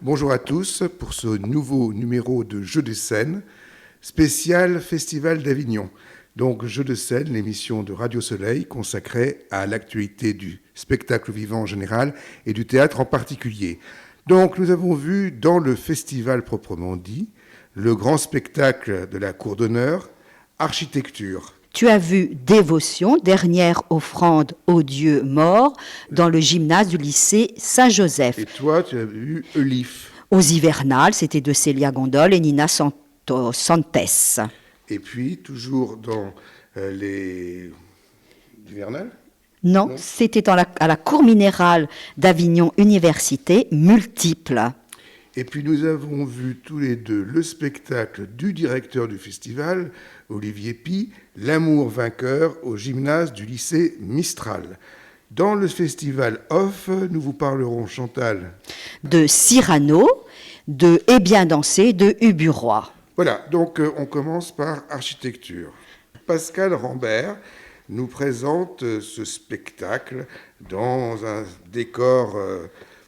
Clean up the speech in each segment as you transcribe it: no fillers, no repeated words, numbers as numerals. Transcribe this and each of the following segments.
Bonjour à tous pour ce nouveau numéro de Jeux de scène, spécial Festival d'Avignon. Donc Jeux de scène, l'émission de Radio Soleil consacrée à l'actualité du spectacle vivant en général et du théâtre en particulier. Donc nous avons vu dans le festival proprement dit, le grand spectacle de la cour d'honneur, Architecture. Tu as vu Dévotion, dernière offrande aux dieux morts, dans le gymnase du lycée Saint-Joseph. Et toi, tu as vu Euliphe. Aux hivernales, c'était de Célia Gondol et Nina Santes. Et puis, toujours dans les hivernales ? Non, c'était à la cour minérale d'Avignon Université, Multiples. Et puis nous avons vu tous les deux le spectacle du directeur du festival, Olivier Py, L'amour vainqueur au gymnase du lycée Mistral. Dans le festival off, nous vous parlerons, Chantal, de Cyrano, de Et bien dansé, de Uburoy. Voilà, donc on commence par Architecture. Pascal Rambert nous présente ce spectacle dans un décor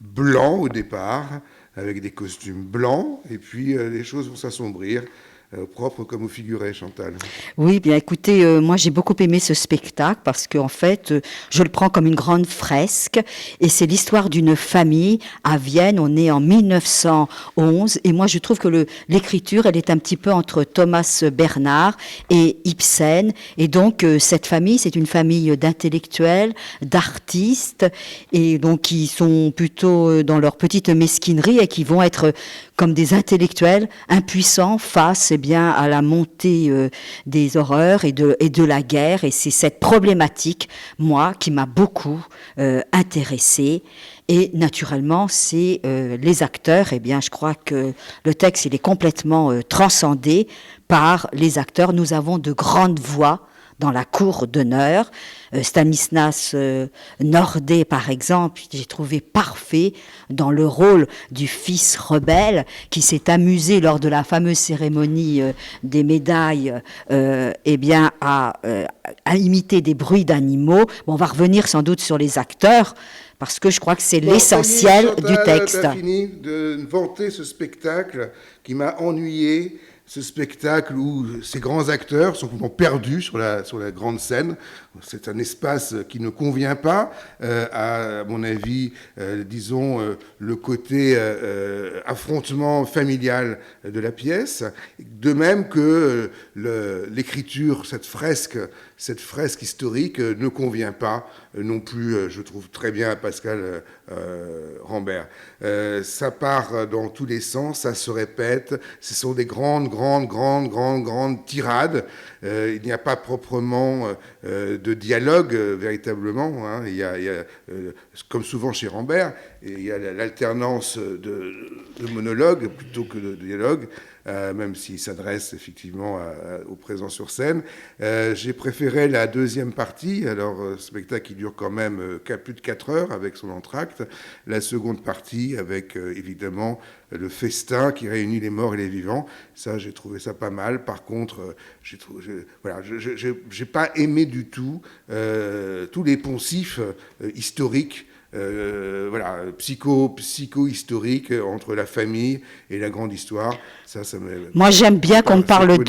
blanc au départ, avec des costumes blancs, et puis les choses vont s'assombrir, propre comme au figuré, Chantal. Oui, bien écoutez, moi j'ai beaucoup aimé ce spectacle parce qu'en fait, je le prends comme une grande fresque et c'est l'histoire d'une famille à Vienne. On est en 1911 et moi je trouve que l'écriture, elle est un petit peu entre Thomas Bernhard et Ibsen. Et donc cette famille, c'est une famille d'intellectuels, d'artistes et donc qui sont plutôt dans leur petite mesquinerie et qui vont être comme des intellectuels impuissants face bien à la montée des horreurs et de la guerre. Et c'est cette problématique, moi, qui m'a beaucoup intéressée. Et naturellement, c'est les acteurs. Eh bien, je crois que le texte, il est complètement transcendé par les acteurs. Nous avons de grandes voix dans la cour d'honneur. Stanislas Nordet, par exemple, j'ai trouvé parfait dans le rôle du fils rebelle qui s'est amusé lors de la fameuse cérémonie des médailles à imiter des bruits d'animaux. Bon, on va revenir sans doute sur les acteurs, parce que je crois que c'est l'essentiel du texte. J'ai fini de vanter ce spectacle qui m'a ennuyé. Ce spectacle où ces grands acteurs sont complètement perdus sur la grande scène. C'est un espace qui ne convient pas à mon avis, le côté affrontement familial de la pièce. De même que l'écriture, cette fresque historique ne convient pas non plus, je trouve très bien à Pascal Rambert. Ça part dans tous les sens, ça se répète, ce sont des grandes tirades. Il n'y a pas proprement de dialogue véritablement. Hein. Il y a comme souvent chez Rambert, il y a l'alternance de monologues plutôt que de dialogue. Même s'il s'adresse effectivement aux présents sur scène. J'ai préféré la deuxième partie, alors spectacle qui dure quand même plus de 4 heures avec son entracte, la seconde partie avec évidemment le festin qui réunit les morts et les vivants. Ça, j'ai trouvé ça pas mal. Par contre, j'ai pas aimé du tout tous les poncifs historiques. Psycho-historique entre la famille et la grande histoire. Ça Moi, j'aime bien qu'on me parle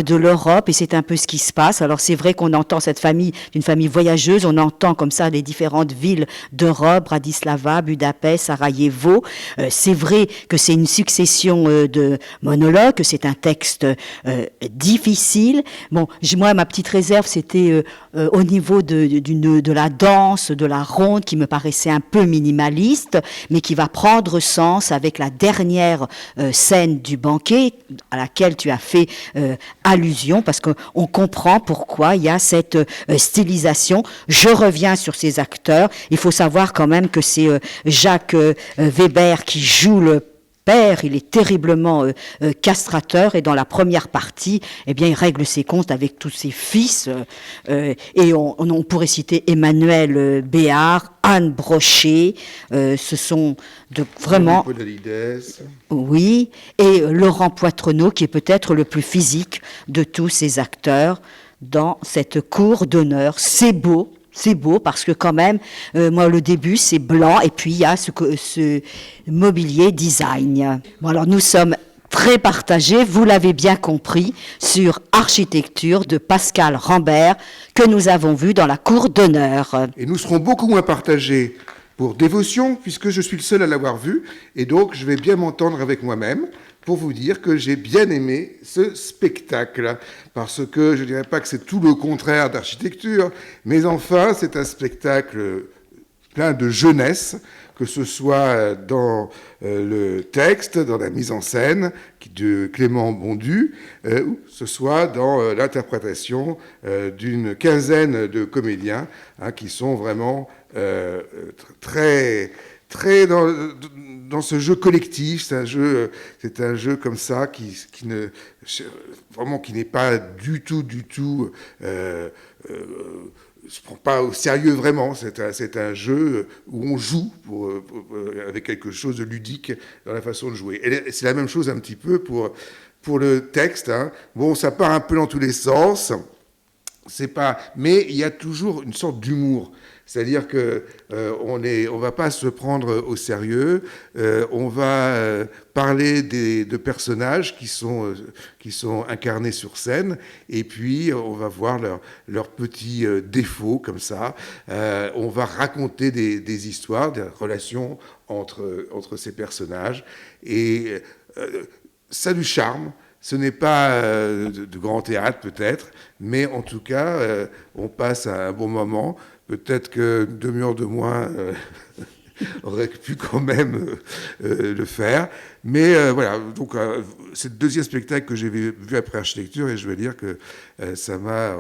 de l'Europe, et c'est un peu ce qui se passe. Alors, c'est vrai qu'on entend cette famille, une famille voyageuse, on entend comme ça les différentes villes d'Europe, Bratislava, Budapest, Sarajevo. C'est vrai que c'est une succession de monologues, que c'est un texte difficile. Bon, moi, ma petite réserve, c'était au niveau de la danse, de la ronde, qui me paraissait un peu minimaliste, mais qui va prendre sens avec la dernière scène du banquet à laquelle tu as fait allusion, parce qu'on comprend pourquoi il y a cette stylisation. Je reviens sur ces acteurs. Il faut savoir quand même que c'est Jacques Weber qui joue le père, il est terriblement castrateur, et dans la première partie, eh bien, il règle ses comptes avec tous ses fils, et on pourrait citer Emmanuel Béard, Anne Brochet, ce sont vraiment... Oui, et Laurent Poitrenaud, qui est peut-être le plus physique de tous ces acteurs dans cette cour d'honneur. C'est beau, c'est beau parce que quand même, moi, le début, c'est blanc et puis il y a ce mobilier design. Bon, alors nous sommes très partagés, vous l'avez bien compris, sur Architecture de Pascal Rambert que nous avons vu dans la cour d'honneur. Et nous serons beaucoup moins partagés pour Dévotion, puisque je suis le seul à l'avoir vu, et donc je vais bien m'entendre avec moi-même pour vous dire que j'ai bien aimé ce spectacle, parce que je ne dirais pas que c'est tout le contraire d'Architecture, mais enfin c'est un spectacle plein de jeunesse, que ce soit dans le texte, dans la mise en scène de Clément Bondu, ou ce soit dans l'interprétation d'une quinzaine de comédiens qui sont vraiment très dans ce jeu collectif. C'est un jeu comme ça qui n'est pas du tout se prend pas au sérieux vraiment. C'est un jeu où on joue avec quelque chose de ludique dans la façon de jouer. Et c'est la même chose un petit peu pour le texte. Bon, ça part un peu dans tous les sens. Mais il y a toujours une sorte d'humour. C'est-à-dire que on va pas se prendre au sérieux. On va parler de personnages qui sont incarnés sur scène, et puis on va voir leurs petits défauts comme ça. On va raconter des histoires, des relations entre ces personnages, et ça a du charme. Ce n'est pas de grand théâtre peut-être, mais en tout cas, on passe un bon moment. Peut-être qu'une demi-heure de moins aurait pu quand même le faire. Mais voilà, donc c'est le deuxième spectacle que j'ai vu après Architecture, et je veux dire que ça m'a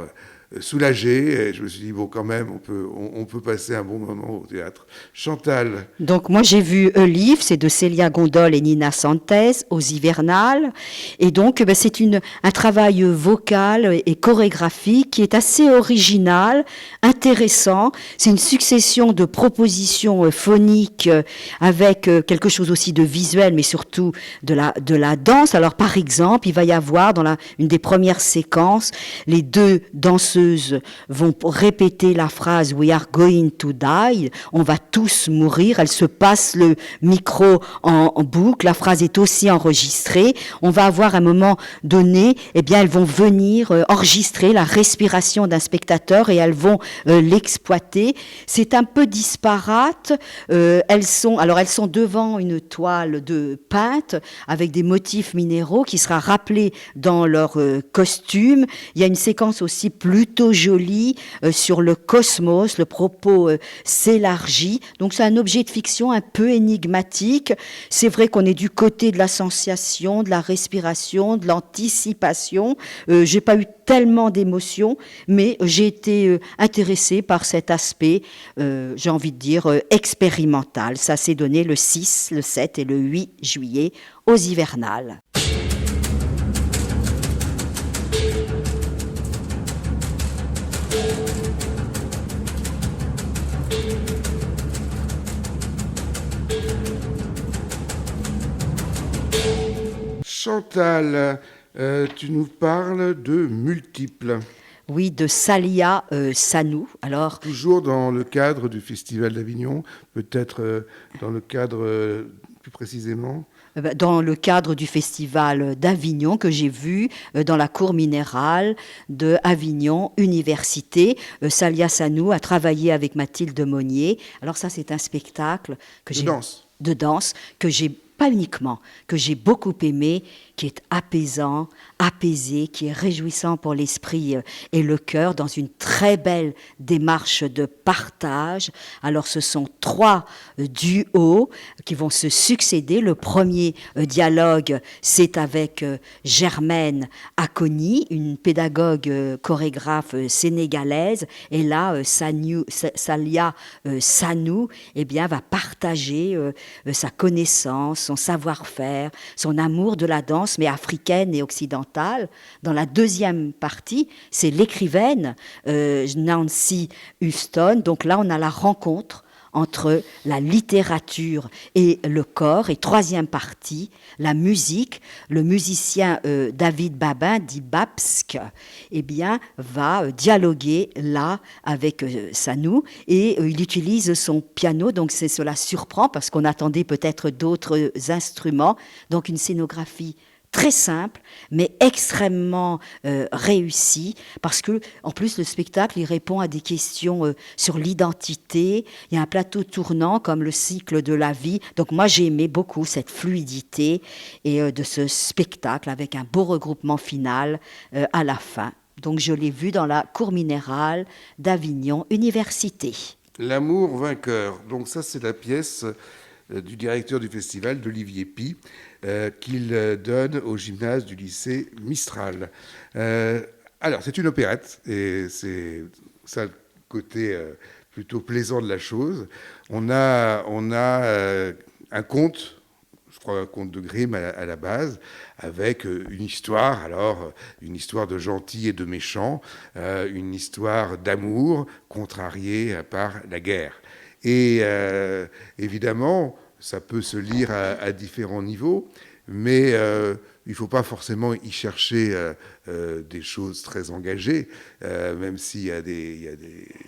soulagé, et je me suis dit, bon, quand même, on peut passer un bon moment au théâtre. Chantal. Donc moi j'ai vu Olive, c'est de Célia Gondol et Nina Santez, aux Hivernales, et donc c'est un travail vocal et chorégraphique qui est assez original, intéressant. C'est une succession de propositions phoniques avec quelque chose aussi de visuel, mais surtout de la danse. Alors par exemple, il va y avoir dans une des premières séquences, les deux danseuses vont répéter la phrase We are going to die, on va tous mourir. Elles se passent le micro en boucle, la phrase est aussi enregistrée. On va avoir à un moment donné, elles vont venir enregistrer la respiration d'un spectateur et elles vont l'exploiter. C'est un peu disparate. Elles sont devant une toile de peinte avec des motifs minéraux qui sera rappelé dans leur costume. Il y a une séquence aussi plutôt jolie sur le cosmos, le propos s'élargit. Donc c'est un objet de fiction un peu énigmatique. C'est vrai qu'on est du côté de la sensation, de la respiration, de l'anticipation. J'ai pas eu tellement d'émotions, mais j'ai été intéressée par cet aspect, j'ai envie de dire, expérimental. Ça s'est donné le 6, le 7 et le 8 juillet aux Hivernales. Chantal, tu nous parles de Multiples. Oui, de Salia Sanou. Alors, toujours dans le cadre du Festival d'Avignon, peut-être dans le cadre plus précisément dans le cadre du Festival d'Avignon que j'ai vu dans la cour minérale de Avignon Université. Salia Sanou a travaillé avec Mathilde Monnier. Alors ça, c'est un spectacle de danse que j'ai pas uniquement, que j'ai beaucoup aimé, qui est apaisant, apaisé, qui est réjouissant pour l'esprit et le cœur, dans une très belle démarche de partage. Alors ce sont 3 duos qui vont se succéder. Le premier dialogue, c'est avec Germaine Akoni, une pédagogue chorégraphe sénégalaise. Et là, Salia Sanou va partager sa connaissance, son savoir-faire, son amour de la danse, mais africaine et occidentale. Dans la deuxième partie, c'est l'écrivaine Nancy Huston. Donc là, on a la rencontre entre la littérature et le corps. Et troisième partie, la musique. Le musicien David Babin, dit Babsk, eh bien, va dialoguer là avec Sanou, et il utilise son piano, donc cela surprend parce qu'on attendait peut-être d'autres instruments. Donc une scénographie très simple, mais extrêmement réussi, parce que en plus le spectacle il répond à des questions sur l'identité. Il y a un plateau tournant comme le cycle de la vie. Donc moi j'ai aimé beaucoup cette fluidité et de ce spectacle avec un beau regroupement final à la fin. Donc je l'ai vu dans la cour minérale d'Avignon Université. L'amour vainqueur. Donc ça c'est la pièce du directeur du festival, d'Olivier Py, qu'il donne au gymnase du lycée Mistral. Alors, c'est une opérette, et c'est ça le côté plutôt plaisant de la chose. On a un conte, je crois un conte de Grimm à la base, avec une histoire, alors une histoire de gentils et de méchants, une histoire d'amour contrariée par la guerre. Et évidemment, ça peut se lire à différents niveaux, mais il ne faut pas forcément y chercher des choses très engagées, même s'il y a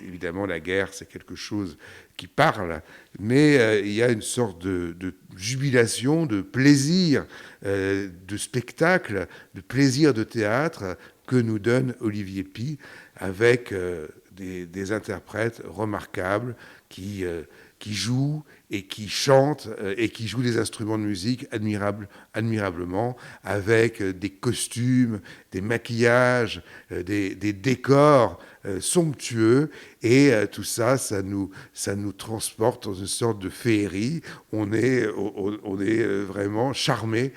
évidemment, la guerre, c'est quelque chose qui parle, mais il y a une sorte de jubilation, de plaisir, de spectacle, de plaisir de théâtre que nous donne Olivier Py, avec des interprètes remarquables qui jouent et qui chantent et qui jouent des instruments de musique admirablement, avec des costumes, des maquillages, des décors somptueux, et tout ça, ça nous transporte dans une sorte de féerie. On est vraiment charmé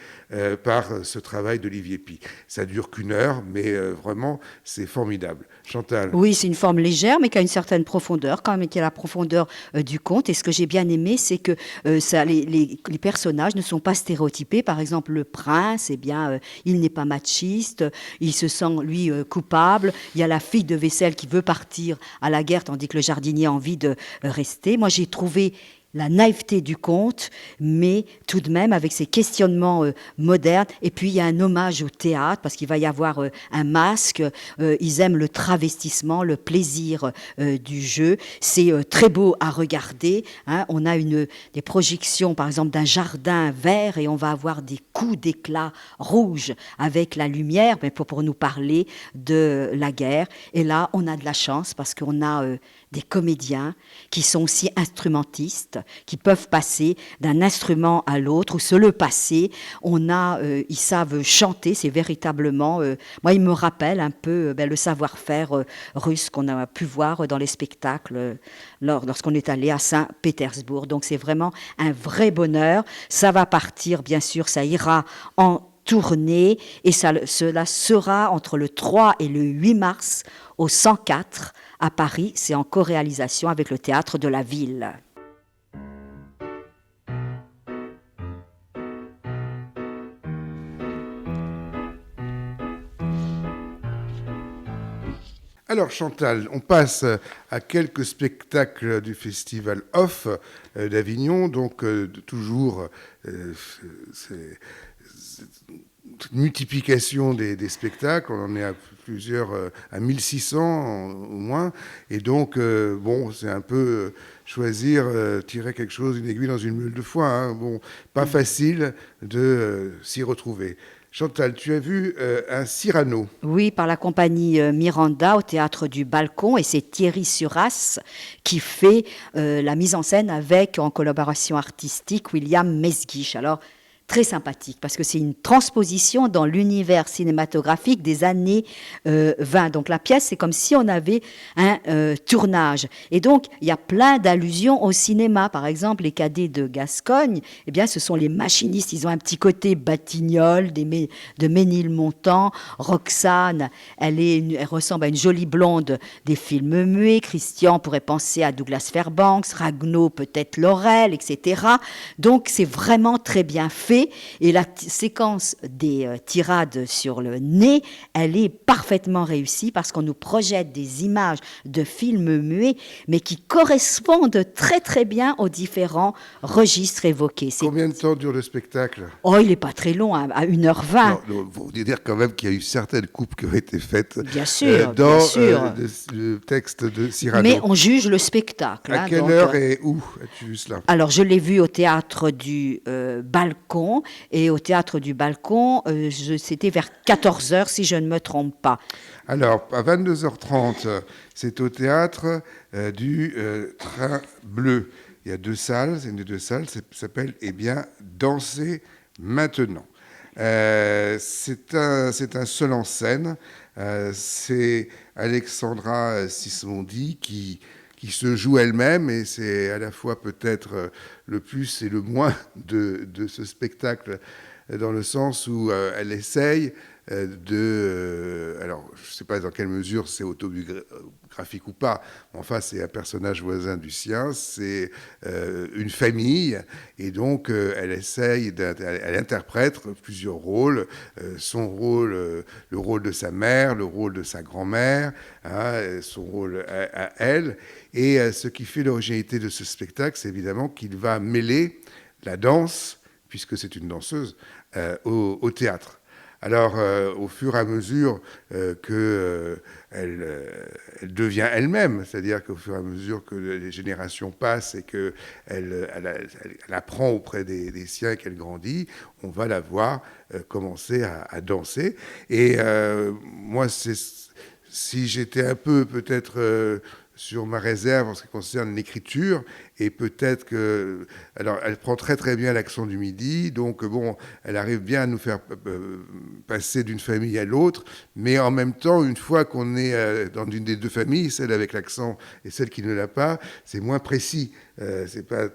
par ce travail d'Olivier Py. Ça dure qu'une heure, mais vraiment, c'est formidable. Chantal. Oui, c'est une forme légère, mais qui a une certaine profondeur, quand même, qui a la profondeur du conte. Et ce que j'ai bien aimé, c'est que les personnages ne sont pas stéréotypés. Par exemple, le prince, eh bien, il n'est pas machiste, il se sent, lui, coupable. Il y a la fille de vaisselle qui veut partir à la guerre, tandis que le jardinier a envie de rester. Moi, j'ai trouvé la naïveté du conte, mais tout de même avec ces questionnements modernes. Et puis il y a un hommage au théâtre, parce qu'il va y avoir un masque. Ils aiment le travestissement, le plaisir du jeu. C'est très beau à regarder, hein. On a des projections, par exemple, d'un jardin vert, et on va avoir des coups d'éclat rouges avec la lumière, mais pour nous parler de la guerre. Et là, on a de la chance, parce qu'on a des comédiens qui sont aussi instrumentistes, qui peuvent passer d'un instrument à l'autre ou se le passer. Ils savent chanter, c'est véritablement... moi, ils me rappellent un peu le savoir-faire russe qu'on a pu voir dans les spectacles lorsqu'on est allé à Saint-Pétersbourg. Donc, c'est vraiment un vrai bonheur. Ça va partir, bien sûr, ça ira en tournée, et cela sera entre le 3 et le 8 mars au 104 à Paris. C'est en co-réalisation avec le Théâtre de la Ville. Alors Chantal, on passe à quelques spectacles du festival Off d'Avignon, donc toujours c'est multiplication des spectacles. On en est à plusieurs, à 1600 au moins, et donc bon, c'est un peu choisir, tirer quelque chose, une aiguille dans une meule de foin, hein. Bon, pas facile de s'y retrouver. Chantal, tu as vu un Cyrano? Oui, par la compagnie Miranda au Théâtre du Balcon, et c'est Thierry Suras qui fait la mise en scène avec, en collaboration artistique, William Mesguich. Alors, très sympathique, parce que c'est une transposition dans l'univers cinématographique des années 20. Donc la pièce, c'est comme si on avait un tournage. Et donc, il y a plein d'allusions au cinéma. Par exemple, les cadets de Gascogne, eh bien, ce sont les machinistes. Ils ont un petit côté Batignolles, de Ménilmontant. Roxane, elle ressemble à une jolie blonde des films muets. Christian pourrait penser à Douglas Fairbanks. Ragno, peut-être Laurel, etc. Donc, c'est vraiment très bien fait. nez, et la séquence des tirades sur le nez, elle est parfaitement réussie parce qu'on nous projette des images de films muets, mais qui correspondent très très bien aux différents registres évoqués. Combien de temps dure le spectacle? Oh, il n'est pas très long, à 1h20. Non, vous dire quand même qu'il y a eu certaines coupes qui ont été faites Bien sûr, dans bien sûr. le texte de Cyrano. Mais on juge le spectacle. À quelle heure et où as-tu vu cela? Alors, je l'ai vu au théâtre du Balcon. Et au théâtre du Balcon, c'était vers 14h, si je ne me trompe pas. Alors, à 22h30, c'est au théâtre du Train Bleu. Il y a deux salles, c'est une des deux salles, ça s'appelle Danser maintenant. C'est un seul en scène. C'est Alexandra Sismondi qui se joue elle-même, et c'est à la fois peut-être le plus et le moins de ce spectacle, dans le sens où elle essaye alors, je ne sais pas dans quelle mesure c'est autobiographique ou pas, mais enfin, c'est un personnage voisin du sien, c'est une famille, et donc elle essaye, elle interprète plusieurs rôles, son rôle, le rôle de sa mère, le rôle de sa grand-mère, son rôle à elle, et ce qui fait l'originalité de ce spectacle, c'est évidemment qu'il va mêler la danse, puisque c'est une danseuse, au théâtre. Alors, au fur et à mesure qu'elle devient elle-même, c'est-à-dire qu'au fur et à mesure que les générations passent et qu'elle apprend auprès des siens, qu'elle grandit, on va la voir commencer à danser. Et moi, si j'étais un peu peut-être sur ma réserve en ce qui concerne l'écriture, et peut-être que... Alors, elle prend très très bien l'accent du Midi, donc bon, elle arrive bien à nous faire passer d'une famille à l'autre, mais en même temps, une fois qu'on est dans une des deux familles, celle avec l'accent et celle qui ne l'a pas, c'est moins précis. C'est pas...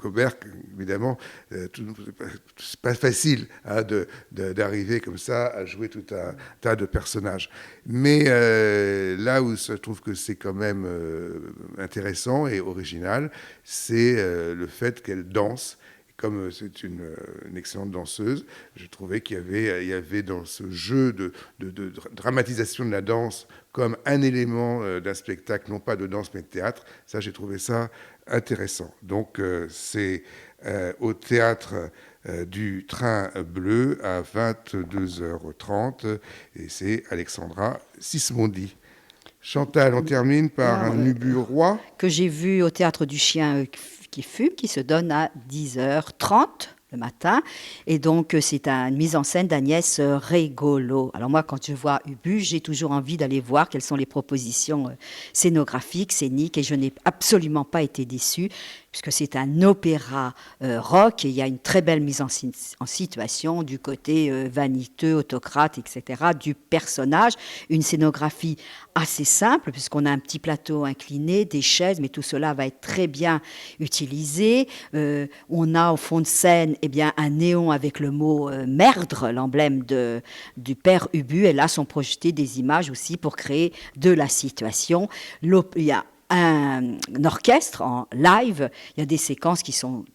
Cobert, évidemment, c'est pas facile d'arriver comme ça à jouer tout un tas de personnages. Mais là où je trouve que c'est quand même intéressant et original, c'est le fait qu'elle danse. Comme c'est une excellente danseuse, je trouvais qu'il y avait dans ce jeu de dramatisation de la danse comme un élément d'un spectacle, non pas de danse mais de théâtre. Ça, j'ai trouvé ça intéressant. Donc, c'est au théâtre du Train Bleu à 22h30, et c'est Alexandra Sismondi. Chantal, on termine par un Ubu Roi. Que j'ai vu au théâtre du Chien qui fume, qui se donne à 10h30 le matin. Et donc, c'est une mise en scène d'Agnès Rigolo. Alors moi, quand je vois Ubu, j'ai toujours envie d'aller voir quelles sont les propositions scénographiques, scéniques, et je n'ai absolument pas été déçue, puisque c'est un opéra rock, et il y a une très belle mise en situation du côté vaniteux, autocrate, etc., du personnage. Une scénographie assez simple, puisqu'on a un petit plateau incliné, des chaises, mais tout cela va être très bien utilisé. On a au fond de scène un néon avec le mot merdre, l'emblème du père Ubu, et là sont projetées des images aussi pour créer de la situation. Il y a un orchestre en live, il y a des séquences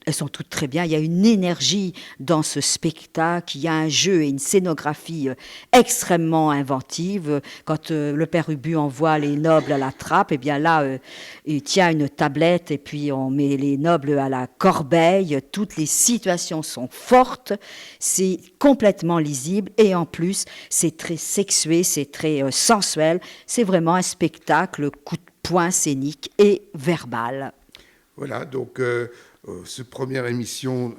elles sont toutes très bien, il y a une énergie dans ce spectacle, il y a un jeu et une scénographie extrêmement inventive. Quand le père Ubu envoie les nobles à la trappe, il tient une tablette et puis on met les nobles à la corbeille, toutes les situations sont fortes, c'est complètement lisible, et en plus c'est très sexué, c'est très sensuel, c'est vraiment un spectacle coup de point scénique et verbal. Voilà, donc cette première émission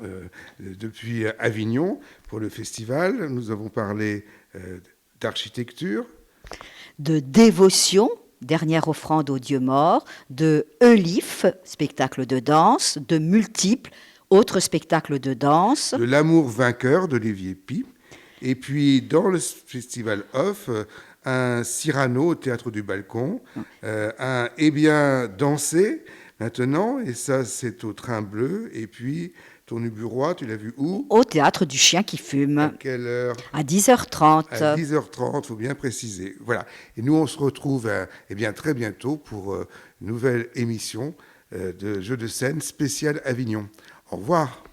depuis Avignon pour le festival. Nous avons parlé d'architecture, de dévotion, dernière offrande au Dieu mort, de Eulif, spectacle de danse, de multiples autres spectacles de danse. De l'amour vainqueur d'Olivier Py. Et puis dans le festival off, un Cyrano au théâtre du Balcon, un danser maintenant, et ça c'est au Train Bleu, et puis ton Ubu Roi, tu l'as vu où? Au théâtre du Chien qui fume. À quelle heure? À 10h30. À 10h30, il faut bien préciser. Voilà. Et nous on se retrouve très bientôt pour une nouvelle émission de Jeux de scène spécial Avignon. Au revoir.